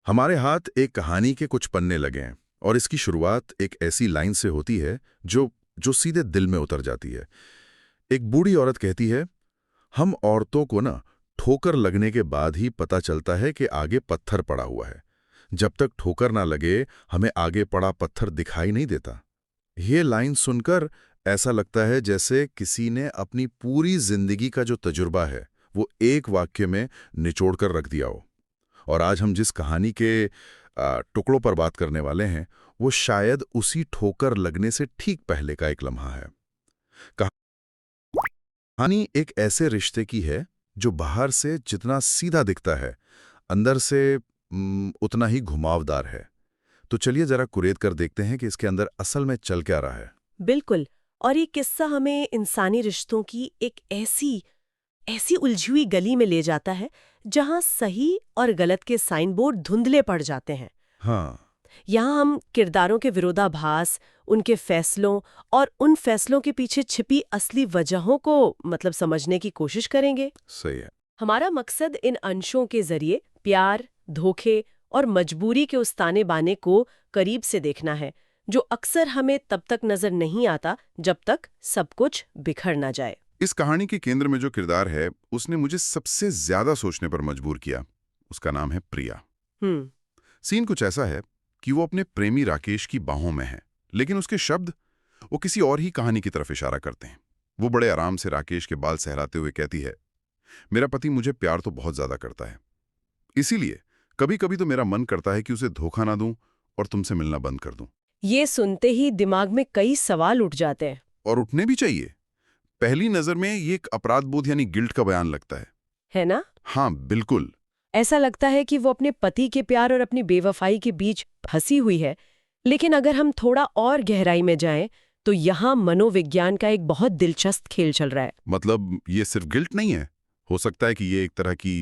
हमारे हाथ एक कहानी के कुछ पन्ने लगे हैं और इसकी शुरुआत एक ऐसी लाइन से होती है जो जो सीधे दिल में उतर जाती है। एक बूढ़ी औरत कहती है, हम औरतों को ना ठोकर लगने के बाद ही पता चलता है कि आगे पत्थर पड़ा हुआ है। जब तक ठोकर ना लगे हमें आगे पड़ा पत्थर दिखाई नहीं देता। ये लाइन सुनकर ऐसा लगता है जैसे किसी ने अपनी पूरी जिंदगी का जो तजुर्बा है वो एक वाक्य में निचोड़ कर रख दिया हो। और आज हम जिस कहानी के टुकड़ों पर बात करने वाले हैं वो शायद उसी ठोकर लगने से ठीक पहले का एक लम्हा है। कहानी एक ऐसे रिश्ते की है जो बाहर से जितना सीधा दिखता है अंदर से उतना ही घुमावदार है। तो चलिए जरा कुरेद कर देखते हैं कि इसके अंदर असल में चल क्या रहा है। बिल्कुल। और ये किस्सा हमें इंसानी रिश्तों की एक ऐसी ऐसी उलझी हुई गली में ले जाता है जहां सही और गलत के साइन बोर्ड धुंधले पड़ जाते हैं। हाँ, यहाँ हम किरदारों के विरोधाभास, उनके फैसलों और उन फैसलों के पीछे छिपी असली वजहों को समझने की कोशिश करेंगे। सही है। हमारा मकसद इन अंशों के जरिए प्यार, धोखे और मजबूरी के उस ताने बाने को करीब से देखना है जो अक्सर हमें तब तक नजर नहीं आता जब तक सब कुछ बिखर ना जाए। इस कहानी के केंद्र में जो किरदार है उसने मुझे सबसे ज्यादा सोचने पर मजबूर किया। उसका नाम है प्रिया। सीन कुछ ऐसा है कि वो अपने प्रेमी राकेश की बाहों में है, लेकिन उसके शब्द वो किसी और ही कहानी की तरफ इशारा करते हैं। वो बड़े आराम से राकेश के बाल सहलाते हुए कहती है, मेरा पति मुझे प्यार तो बहुत ज्यादा करता है, इसीलिए कभी कभी तो मेरा मन करता है कि उसे धोखा ना दूं और तुमसे मिलना बंद कर दूं। ये सुनते ही दिमाग में कई सवाल उठ जाते हैं। और उठने भी चाहिए। पहली नजर में ये एक अपराध बोध यानी गिल्ट का बयान लगता है ना? हाँ बिल्कुल। ऐसा लगता है कि वो अपने पति के प्यार और अपनी बेवफाई के बीच फंसी हुई है। लेकिन अगर हम थोड़ा और गहराई में जाएं, तो यहाँ मनोविज्ञान का एक बहुत दिलचस्प खेल चल रहा है। मतलब ये सिर्फ गिल्ट नहीं है, हो सकता है कि ये एक तरह की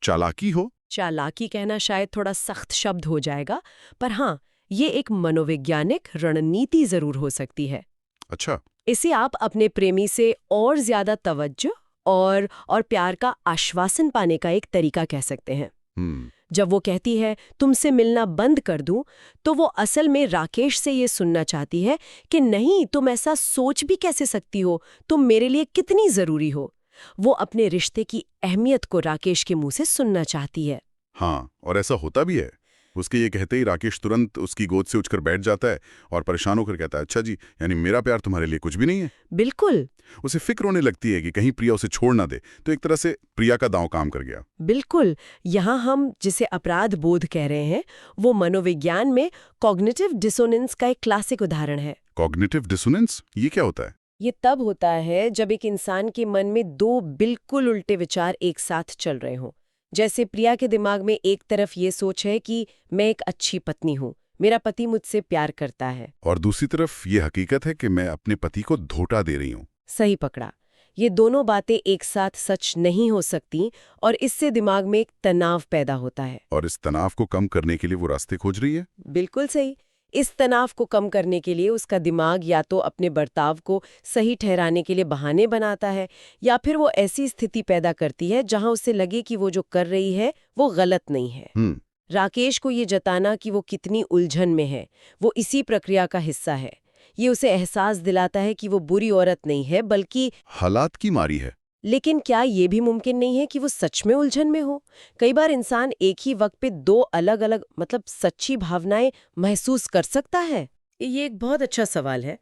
चालाकी हो। चालाकी कहना शायद थोड़ा सख्त शब्द हो जाएगा, पर हाँ, ये एक मनोवैज्ञानिक रणनीति जरूर हो सकती है। अच्छा। इसे आप अपने प्रेमी से और ज्यादा तवज्जो और प्यार का आश्वासन पाने का एक तरीका कह सकते हैं। जब वो कहती है तुमसे मिलना बंद कर दूं, तो वो असल में राकेश से ये सुनना चाहती है कि नहीं, तुम ऐसा सोच भी कैसे सकती हो, तुम मेरे लिए कितनी जरूरी हो। वो अपने रिश्ते की अहमियत को राकेश के मुंह से सुनना चाहती है। हाँ, और ऐसा होता भी है। उसके ये कहते ही राकेश तुरंत उसकी गोद से उठकर बैठ जाता है और परेशान होकर कहता है, अच्छा जी, यानी मेरा प्यार तुम्हारे लिए कुछ भी नहीं है? बिल्कुल। उसे फिक्र होने लगती है कि कहीं प्रिया उसे छोड़ ना दे, तो एक तरह से प्रिया का दांव काम कर गया। बिल्कुल। यहाँ हम जिसे अपराध बोध कह रहे हैं, वो मनोविज्ञान में कॉग्निटिव डिसोनेंस का एक क्लासिक उदाहरण है। कॉग्निटिव डिसोनेंस, ये क्या होता है? ये तब होता है जब एक इंसान के मन में दो बिल्कुल उल्टे विचार एक साथ चल रहे हों। जैसे प्रिया के दिमाग में एक तरफ ये सोच है कि मैं एक अच्छी पत्नी हूँ, मेरा पति मुझसे प्यार करता है, और दूसरी तरफ ये हकीकत है कि मैं अपने पति को धोखा दे रही हूँ। सही पकड़ा। ये दोनों बातें एक साथ सच नहीं हो सकती और इससे दिमाग में एक तनाव पैदा होता है। और इस तनाव को कम करने के लिए वो रास्ते खोज रही है। बिल्कुल सही। इस तनाव को कम करने के लिए उसका दिमाग या तो अपने बर्ताव को सही ठहराने के लिए बहाने बनाता है, या फिर वो ऐसी स्थिति पैदा करती है जहां उसे लगे कि वो जो कर रही है वो गलत नहीं है। राकेश को ये जताना कि वो कितनी उलझन में है, वो इसी प्रक्रिया का हिस्सा है। ये उसे एहसास दिलाता है कि वो बुरी औरत नहीं है बल्कि हालात की मारी है। लेकिन क्या ये भी मुमकिन नहीं है कि वो सच में उलझन में हो? कई बार इंसान एक ही वक्त पे दो अलग अलग सच्ची भावनाएं महसूस कर सकता है। ये एक बहुत अच्छा सवाल है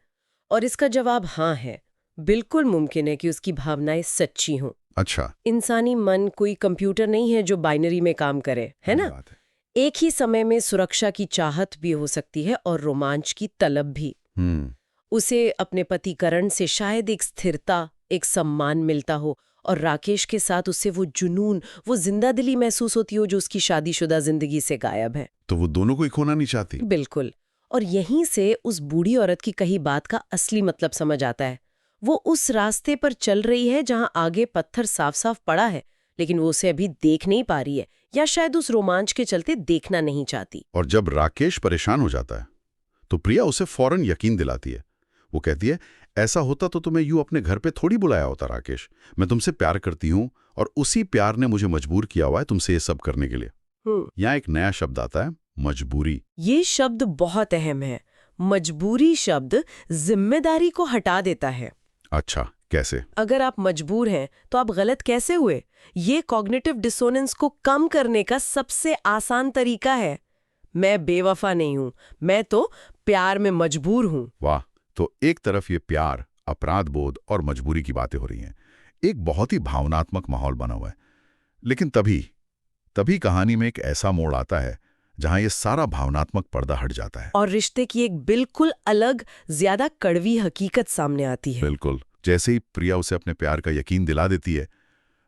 और इसका जवाब हाँ है। बिल्कुल मुमकिन है कि उसकी भावनाएं सच्ची हों। अच्छा। इंसानी मन कोई कंप्यूटर नहीं है जो बाइनरी में काम करे, है ना? बात है। एक ही समय में सुरक्षा की चाहत भी हो सकती है और रोमांच की तलब भी। उसे अपने पति करण से शायद एक स्थिरता, एक सम्मान मिलता हो, और राकेश के साथ उसे वो जुनून, वो जिंदादिली महसूस होती हो जो उसकी शादीशुदा जिंदगी से गायब है। तो वो दोनों को ही खोना नहीं चाहती। बिल्कुल। और यहीं से उस बूढ़ी औरत की कही बात का असली मतलब समझ आता है। वो उस रास्ते पर चल रही है जहां आगे पत्थर साफ साफ पड़ा है, लेकिन वो उसे अभी देख नहीं पा रही है, या शायद उस रोमांच के चलते देखना नहीं चाहती। और जब राकेश परेशान हो जाता है तो प्रिया उसे फौरन यकीन दिलाती है। वो कहती है, ऐसा होता तो तुम्हें यूं अपने घर पे थोड़ी बुलाया होता राकेश, मैं तुमसे प्यार करती हूँ और उसी प्यार ने मुझे मजबूर किया हुआ है तुमसे ये सब करने के लिए। यहाँ एक नया शब्द आता है, मजबूरी। ये शब्द बहुत अहम है। मजबूरी शब्द जिम्मेदारी को हटा देता है। अच्छा, कैसे? अगर आप मजबूर हैं तो आप गलत कैसे हुए? ये कॉग्निटिव डिसोनेंस को कम करने का सबसे आसान तरीका है। मैं बेवफा नहीं हूं, मैं तो प्यार में मजबूर हूं। वाह, तो एक तरफ ये प्यार, अपराध बोध और मजबूरी की बातें हो रही हैं। एक बहुत ही भावनात्मक माहौल बना हुआ है। लेकिन तभी कहानी में एक ऐसा मोड़ आता है जहां ये सारा भावनात्मक पर्दा हट जाता है और रिश्ते की एक बिल्कुल अलग, ज्यादा कड़वी हकीकत सामने आती है। बिल्कुल। जैसे ही प्रिया उसे अपने प्यार का यकीन दिला देती है,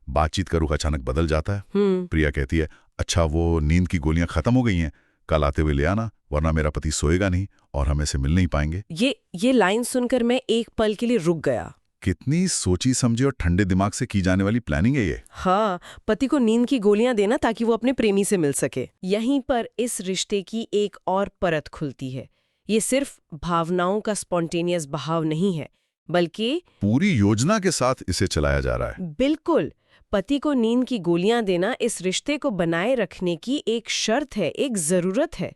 बातचीत का रुख अचानक बदल जाता है। प्रिया कहती है, अच्छा वो नींद की गोलियां खत्म हो गई हैं, कल आते हुए ले आना, वरना मेरा पति सोएगा नहीं और हम ऐसे मिल नहीं पाएंगे। ये लाइन सुनकर मैं एक पल के लिए रुक गया। कितनी सोची समझी और ठंडे दिमाग से की जाने वाली प्लानिंग है ये। हाँ, पति को नींद की गोलियां देना ताकि वो अपने प्रेमी से मिल सके। यहीं पर इस रिश्ते की एक और परत खुलती है। ये सिर्फ भावनाओं का स्पॉन्टेनियस बहाव नहीं है, बल्कि पूरी योजना के साथ इसे चलाया जा रहा है। बिल्कुल, पति को नींद की गोलियां देना इस रिश्ते को बनाए रखने की एक शर्त है, एक जरूरत है।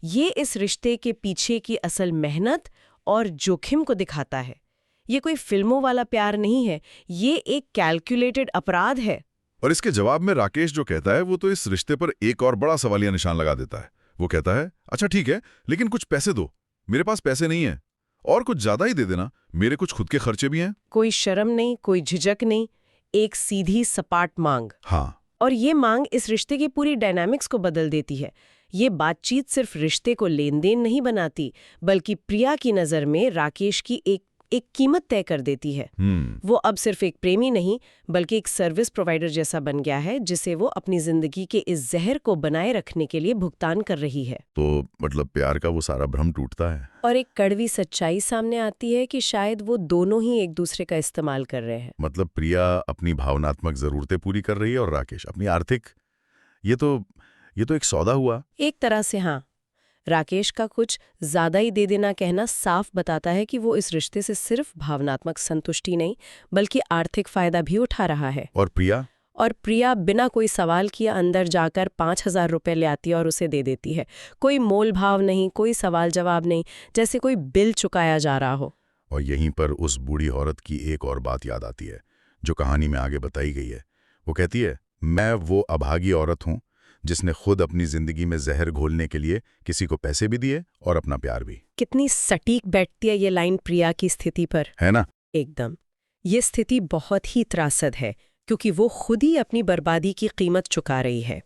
ये इस रिश्ते के पीछे की असल मेहनत और जोखिम को दिखाता है। ये कोई फिल्मों वाला प्यार नहीं है, ये एक कैलकुलेटेड अपराध है। और इसके जवाब में राकेश जो कहता है वो तो इस रिश्ते पर एक और बड़ा सवालिया निशान लगा देता है। वो कहता है, अच्छा ठीक है, लेकिन कुछ पैसे दो। मेरे पास पैसे नहीं है, और कुछ ज्यादा ही दे देना, मेरे कुछ खुद के खर्चे भी हैं। कोई शर्म नहीं, कोई झिझक नहीं, एक सीधी सपाट मांग। हाँ, और ये मांग इस रिश्ते की पूरी डायनामिक्स को बदल देती है। ये बातचीत सिर्फ रिश्ते को लेन देन नहीं बनाती, बल्कि प्रिया की नज़र में राकेश की एक कीमत तय कर देती है। वो अब सिर्फ एक प्रेमी नहीं, बल्कि एक सर्विस प्रोवाइडर जैसा बन गया है, जिसे वो अपनी जिंदगी के इस जहर को बनाए रखने के लिए भुगतान कर रही है। तो मतलब प्यार का वो सारा भ्रम टूटता है और एक कड़वी सच्चाई सामने आती है कि शायद वो दोनों ही एक दूसरे का इस्तेमाल कर रहे हैं। मतलब प्रिया अपनी भावनात्मक जरूरतें पूरी कर रही है और राकेश अपनी आर्थिक। ये तो एक सौदा हुआ। एक तरह से हाँ। राकेश का कुछ ज्यादा ही दे देना कहना साफ बताता है कि वो इस रिश्ते से सिर्फ भावनात्मक संतुष्टि नहीं, बल्कि आर्थिक फायदा भी उठा रहा है। और प्रिया बिना कोई सवाल किए अंदर जाकर 5,000 रुपए ले आती है और उसे दे देती है। कोई मोल भाव नहीं, कोई सवाल जवाब नहीं, जैसे कोई बिल चुकाया जा रहा हो। और यहीं पर उस बूढ़ी औरत की एक और बात याद आती है जो कहानी में आगे बताई गई है। वो कहती है, मैं वो अभागी औरत हूं जिसने खुद अपनी जिंदगी में जहर घोलने के लिए किसी को पैसे भी दिए और अपना प्यार भी। कितनी सटीक बैठती है ये लाइन प्रिया की स्थिति पर, है ना? एकदम। ये स्थिति बहुत ही त्रासद है, क्योंकि वो खुद ही अपनी बर्बादी की कीमत चुका रही है।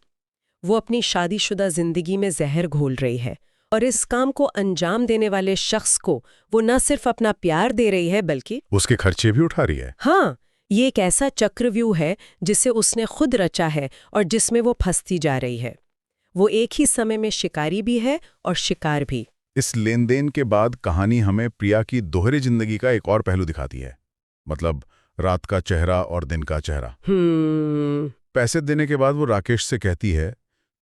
वो अपनी शादीशुदा जिंदगी में जहर घोल रही है, और इस काम को अंजाम देने वाले शख्स को वो न सिर्फ अपना प्यार दे रही है, बल्कि उसके खर्चे भी उठा रही है। हाँ, ये एक ऐसा चक्रव्यूह है जिसे उसने खुद रचा है और जिसमें वो फंसती जा रही है। वो एक ही समय में शिकारी भी है और शिकार भी। इस लेन देन के बाद कहानी हमें प्रिया की दोहरी जिंदगी का एक और पहलू दिखाती है। मतलब रात का चेहरा और दिन का चेहरा। पैसे देने के बाद वो राकेश से कहती है,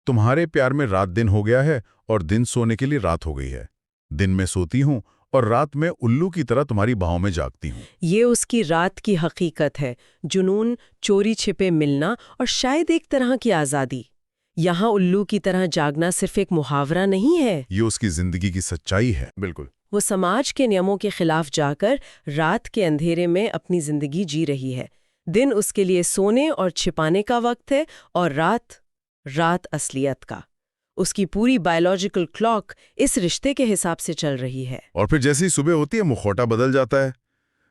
तुम्हारे प्यार में रात दिन हो गया है और दिन सोने के लिए रात हो गई है। दिन में सोती हूँ और रात में उल्लू की तरह तुम्हारी बाहों में जागती हूँ। ये उसकी रात की हकीकत है, जुनून, चोरी छिपे मिलना और शायद एक तरह की आज़ादी। यहाँ उल्लू की तरह जागना सिर्फ एक मुहावरा नहीं है, ये उसकी जिंदगी की सच्चाई है। बिल्कुल। वो समाज के नियमों के खिलाफ जाकर रात के अंधेरे में अपनी जिंदगी जी रही है। दिन उसके लिए सोने और छिपाने का वक्त है, और रात असलियत का। उसकी पूरी बायोलॉजिकल क्लॉक इस रिश्ते के हिसाब से चल रही है। और फिर जैसे ही सुबह होती है, मुखौटा बदल जाता है।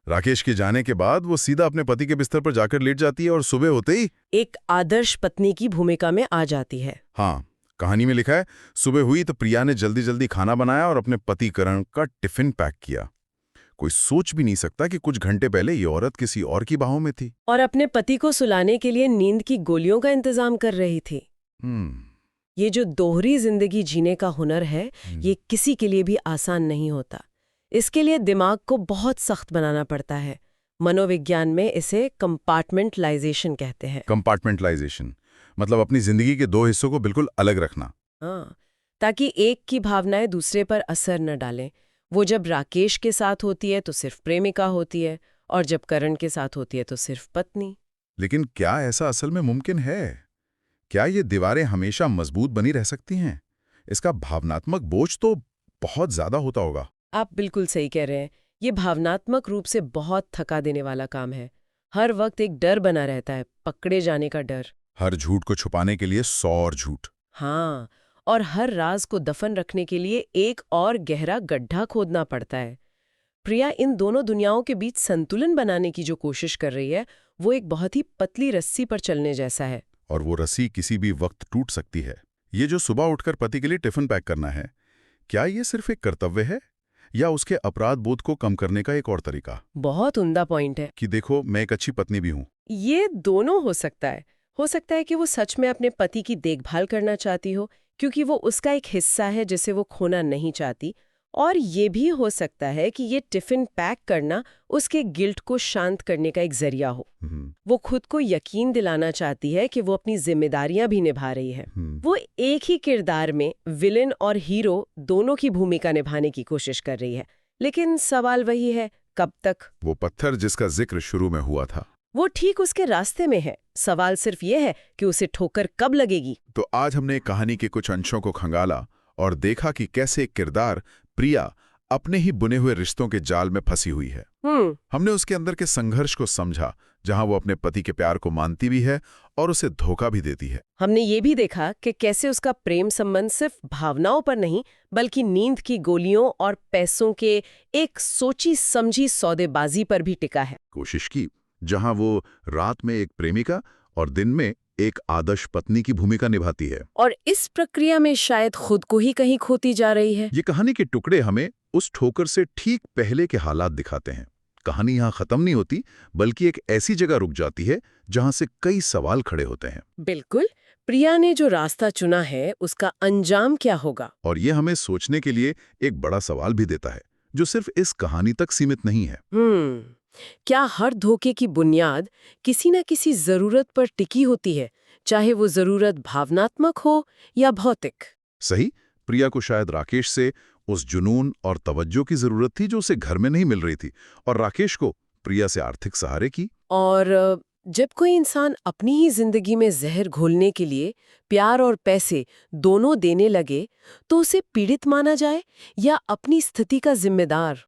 राकेश के जाने के बाद वो सीधा अपने पति के बिस्तर पर जाकर लेट जाती है और सुबह होते ही एक आदर्श पत्नी की भूमिका में आ जाती है। हाँ, कहानी में लिखा है, सुबह हुई तो प्रिया ने जल्दी जल्दी खाना बनाया और अपने पति करण का टिफिन पैक किया। कोई सोच भी नहीं सकता कि कुछ घंटे पहले ये औरत किसी और की बाहों में थी और अपने पति को सुलाने के लिए नींद की गोलियों का इंतजाम कर रही थी। ये जो दोहरी जिंदगी जीने का हुनर है, ये किसी के लिए भी आसान नहीं होता। इसके लिए दिमाग को बहुत सख्त बनाना पड़ता है। मनोविज्ञान में इसे कंपार्टमेंटलाइजेशन कहते हैं। कंपार्टमेंटलाइजेशन मतलब अपनी जिंदगी के दो हिस्सों को बिल्कुल अलग रखना। हाँ, ताकि एक की भावनाएं दूसरे पर असर न डालें। वो जब राकेश के साथ होती है तो सिर्फ प्रेमिका होती है, और जब करण के साथ होती है तो सिर्फ पत्नी। लेकिन क्या ऐसा असल में मुमकिन है? क्या ये दीवारें हमेशा मजबूत बनी रह सकती हैं? इसका भावनात्मक बोझ तो बहुत ज्यादा होता होगा। आप बिल्कुल सही कह रहे हैं। ये भावनात्मक रूप से बहुत थका देने वाला काम है। हर वक्त एक डर बना रहता है, पकड़े जाने का डर। हर झूठ को छुपाने के लिए 100 और झूठ। हाँ, और हर राज को दफन रखने के लिए एक और गहरा गड्ढा खोदना पड़ता है। प्रिया इन दोनों दुनियाओं के बीच संतुलन बनाने की जो कोशिश कर रही है, वो एक बहुत ही पतली रस्सी पर चलने जैसा है। और वो रस्सी किसी भी वक्त टूट सकती है। ये जो सुबह उठकर पति के लिए टिफिन पैक करना है, क्या ये सिर्फ एक कर्तव्य है या उसके अपराध बोध को कम करने का एक और तरीका? बहुत उम्दा पॉइंट है। कि देखो, मैं एक अच्छी पत्नी भी हूं। ये दोनों हो सकता है। हो सकता है कि वो सच में अपने पति की देखभाल करना चाहती हो, क्योंकि वो उसका एक हिस्सा है जिसे वो खोना नहीं चाहती। और ये भी हो सकता है कि ये टिफिन पैक करना उसके गिल्ट को शांत करने का एक जरिया हो। वो खुद को यकीन दिलाना चाहती है कि वो अपनी जिम्मेदारियां भी निभा रही है। वो एक ही किरदार में विलेन और हीरो दोनों की भूमिका निभाने की कोशिश कर रही है। लेकिन सवाल वही है, कब तक? वो पत्थर जिसका जिक्र शुरू में हुआ था, वो ठीक उसके रास्ते में है। सवाल सिर्फ ये है कि उसे ठोकर कब लगेगी। तो आज हमने कहानी के कुछ अंशों को खंगाला और देखा कि कैसे एक किरदार प्रिया अपने ही बुने हुए रिश्तों के जाल में फंसी हुई है। हमने उसके अंदर के संघर्ष को समझा, जहां वो अपने पति के प्यार को मानती भी है और उसे धोखा भी देती है। हमने ये भी देखा कि कैसे उसका प्रेम संबंध सिर्फ भावनाओं पर नहीं, बल्कि नींद की गोलियों और पैसों के एक सोची समझी सौदेबाजी पर भी टिका है। कोशिश की, जहां वो रात में एक प्रेमिका और दिन में एक आदर्श पत्नी की भूमिका निभाती है। और इस प्रक्रिया में शायद खुद को ही कहीं खोती जा रही है। ये कहानी के टुकड़े हमें उस ठोकर से ठीक पहले के हालात दिखाते हैं। कहानी यहाँ खत्म नहीं होती, बल्कि एक ऐसी जगह रुक जाती है जहां से कई सवाल खड़े होते हैं। बिल्कुल, प्रिया ने जो रास्ता चुना है उसका अंजाम क्या होगा? और ये हमें सोचने के लिए एक बड़ा सवाल भी देता है, जो सिर्फ इस कहानी तक सीमित नहीं है। क्या हर धोखे की बुनियाद किसी न किसी जरूरत पर टिकी होती है, चाहे वो जरूरत भावनात्मक हो या भौतिक? सही, प्रिया को शायद राकेश से उस जुनून और तवज्जो की जरूरत थी जो उसे घर में नहीं मिल रही थी, और राकेश को प्रिया से आर्थिक सहारे की। और जब कोई इंसान अपनी ही जिंदगी में जहर घोलने के लिए प्यार और पैसे दोनों देने लगे, तो उसे पीड़ित माना जाए या अपनी स्थिति का जिम्मेदार?